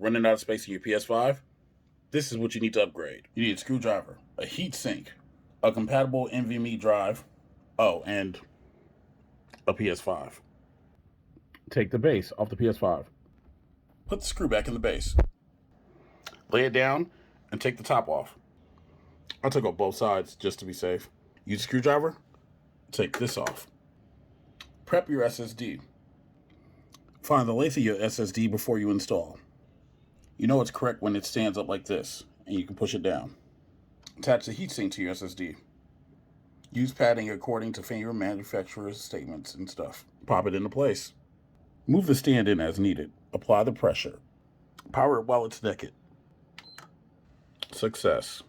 Running out of space in your PS5? This is what you need to upgrade. You need a screwdriver, a heat sink, a compatible NVMe drive, oh, and a PS5. Take the base off the PS5. Put the screw back in the base. Lay it down and take the top off. I took off both sides just to be safe. Use a screwdriver. Take this off. Prep your SSD. Find the length of your SSD before you install. You know it's correct when it stands up like this, and you can push it down. Attach the heatsink to your SSD. Use padding according to your manufacturer's statements and stuff. Pop it into place. Move the stand in as needed. Apply the pressure. Power it while it's naked. Success.